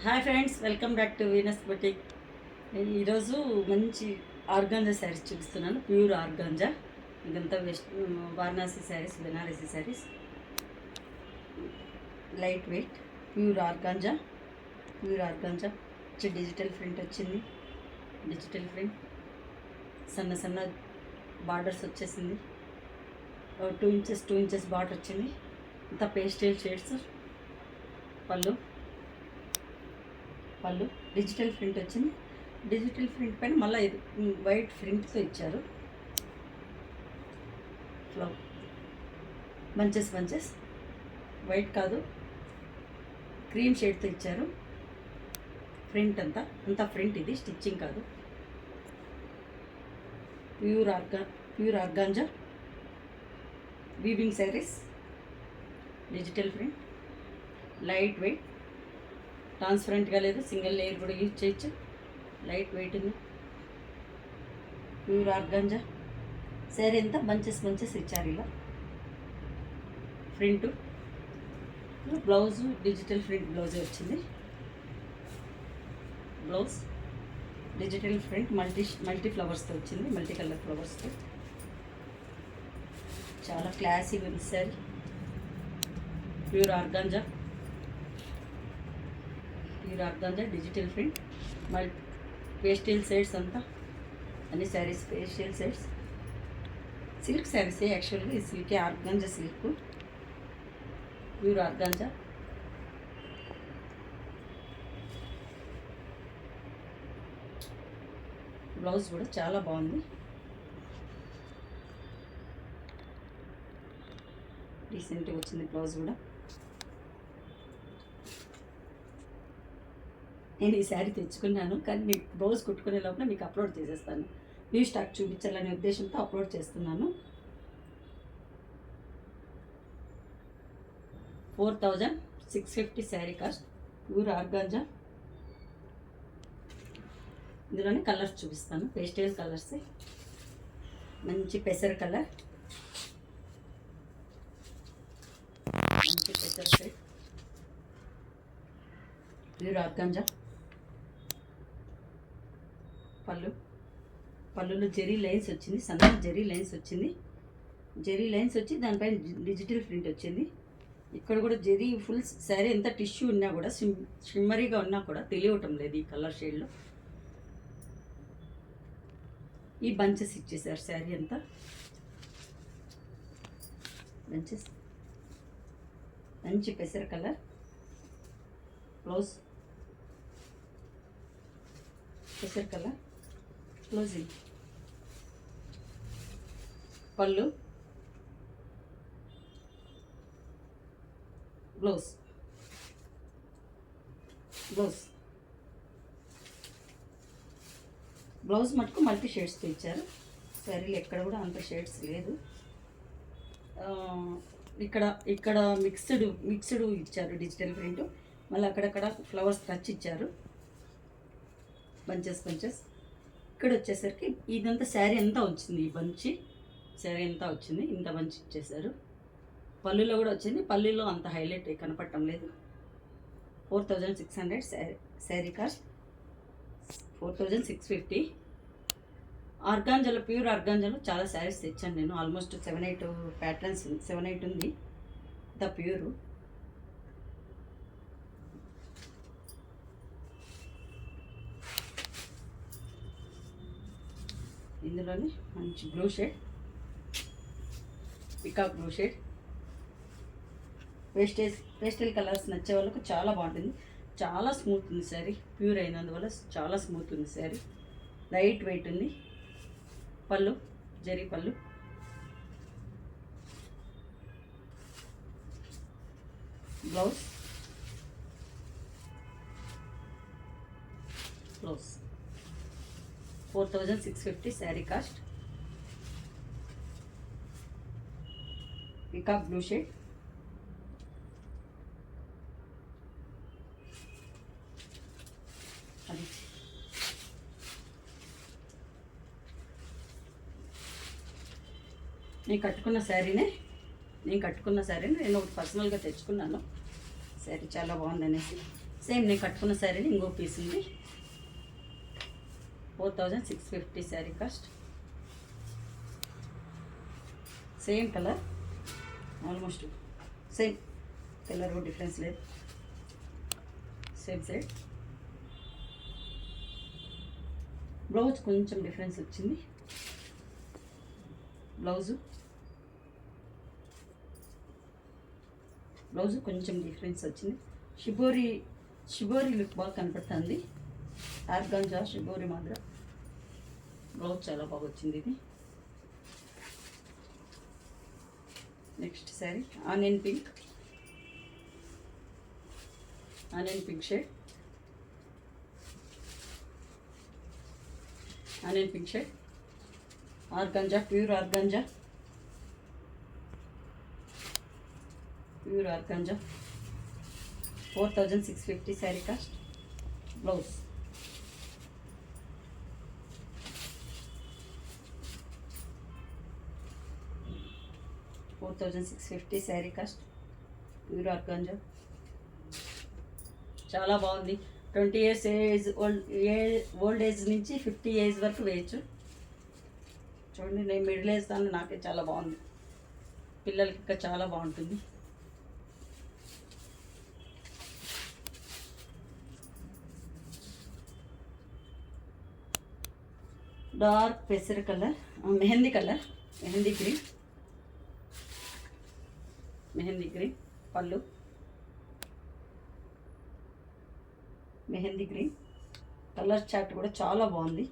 Hi friends, welcome back to Venus boutique. ఈరోజు మంచి organza sarees చూపిస్తున్నాను. Pure organza. ఇదంతా Varanasi sarees, Banarasi sarees, light weight, pure organza digital print వచ్చింది. Digital print సన్న సన్న బార్డర్స్ వచ్చేసింది. 2 ఇంచెస్ బార్డర్ వచ్చింది. ఇంత పేస్టల్ షేడ్స్. పళ్ళు డిజిటల్ ప్రింట్ వచ్చింది. డిజిటల్ ప్రింట్ పైన మళ్ళీ ఇది వైట్ ప్రింట్తో ఇచ్చారు. బంచెస్ వైట్ కాదు, క్రీమ్ షేడ్తో ఇచ్చారు. ప్రింట్ అంతా ప్రింట్. ఇది స్టిచ్చింగ్ కాదు. Pure organza weaving sarees. Digital print, light weight, ట్రాన్స్పరెంట్గా లేదు. సింగిల్ లేయర్ కూడా యూజ్ చేయొచ్చు. లైట్ వెయిట్ ఉంది. ప్యూర్ ఆర్గాంజా శారీ అంతా బంచెస్ ఇచ్చారు. ఇలా print. Blouse digital print blouse వచ్చింది. బ్లౌజ్ డిజిటల్ ప్రింట్ మల్టీ ఫ్లవర్స్తో వచ్చింది. మల్టీ కలర్ ఫ్లవర్స్తో చాలా క్లాసీగా ఉంది saree. Pure organza digital print, pastel shades అంతా. అన్ని sarees pastel shades. Silk sarees యాక్చువల్గా. ఈ సిల్కే, organza silk. Pure organza. Blouse కూడా చాలా బాగుంది. రీసెంట్గా వచ్చింది బ్లౌజ్ కూడా. నేను ఈ శారీ తెచ్చుకున్నాను, కానీ మీకు బ్లౌజ్ కుట్టుకునే లోపల మీకు అప్లోడ్ చేసేస్తాను. న్యూ స్టాక్ చూపించాలనే ఉద్దేశంతో అప్లోడ్ చేస్తున్నాను. 4650 శారీ కాస్ట్. Pure organza. ఇందులోనే కలర్స్ చూపిస్తాను. Pastel colours. మంచి పెసర కలర్, మంచి పెసర షేడ్. Pure organza. పళ్ళులో జెరీ లైన్స్ వచ్చింది. సన్న జెరీ లైన్స్ వచ్చి దానిపైన డిజిటల్ ప్రింట్ వచ్చింది. ఇక్కడ కూడా జెరీ ఫుల్ శారీ ఎంత టిష్యూ ఉన్నా కూడా, షిమ్మరీగా ఉన్నా కూడా తెలియటం లేదు ఈ కలర్ షేడ్లో. ఈ బంచెస్ ఇచ్చేసారు శారీ అంతా. బంచెస్. మంచి పెసర కలర్. బ్లౌజ్ పెసర కలర్. క్లోజింగ్. పళ్ళు, బ్లౌజ్ మటుకు మల్టీ షేడ్స్తో ఇచ్చారు. శారీలు ఎక్కడ కూడా అంత షేడ్స్ లేదు. ఇక్కడ మిక్స్డ్ ఇచ్చారు డిజిటల్ ప్రింట్. మళ్ళీ అక్కడక్కడ ఫ్లవర్స్ టచ్ ఇచ్చారు. బంచెస్. ఇక్కడ వచ్చేసరికి ఇదంతా శారీ అంతా వచ్చింది. ఈ శారీ అంతా వచ్చింది. ఇంత బంచ్ ఇచ్చేసారు. పళ్ళులో కూడా వచ్చింది. పళ్ళులో అంత హైలైట్ కనపడటం లేదు. 4600 శారీ కాస్ట్. 4650. ఆర్గాంజాలో, ప్యూర్ ఆర్గాంజాలో చాలా శారీస్ తెచ్చాను నేను. ఆల్మోస్ట్ 7-8 ప్యాటర్న్స్, 7-8 ఉంది. The pure. ఇందులోనే మంచి blue shade, peacock blue shade. Pastel colours నచ్చే వాళ్ళకు చాలా బాగుంటుంది. చాలా స్మూత్ ఉంది శారీ. ప్యూర్ అయినందువల్ల చాలా స్మూత్ ఉంది శారీ. లైట్ వెయిట్ ఉంది. పళ్ళు జరీ పళ్ళు. Blouse 4650 sari cost. Peacock blue shade. అది నేను కట్టుకున్న శారీనే నేను ఒకటి పర్సనల్గా తెచ్చుకున్నాను. శారీ చాలా బాగుందనేసి సేమ్ నేను కట్టుకున్న శారీని ఇంకో పీస్ ఉంది. 4650 sari cost. Same colour, almost same colour, difference లేదు, సేమ్ సైడ్. బ్లౌజ్ కొంచెం డిఫరెన్స్ వచ్చింది. బ్లౌజు కొంచెం డిఫరెన్స్ వచ్చింది. షిబోరి లుక్ బాగా కనపడుతుంది. ఆర్గాంజా షిబోరి మాత్రం బ్లౌజ్ చాలా బాగా వచ్చింది. ఇది next sari onion pink shade. Organza, pure organza. 4650 sari cost. Blouse 4650 sari cost. Pure organza చాలా బాగుంది. 20 years ఏజ్ ఓల్డ్ ఏజ్ నుంచి 50 ఏజ్ వరకు వేయచ్చు. చూడండి, నేను మిడిల్ ఏజ్ దాన్ని, నాకే చాలా బాగుంది. పిల్లలకి ఇంకా చాలా బాగుంటుంది. డార్క్ పెసర కలర్, మెహందీ గ్రీన్ పళ్ళు, మెహందీ గ్రీన్ కలర్ చార్ట్ కూడా చాలా బాగుంది.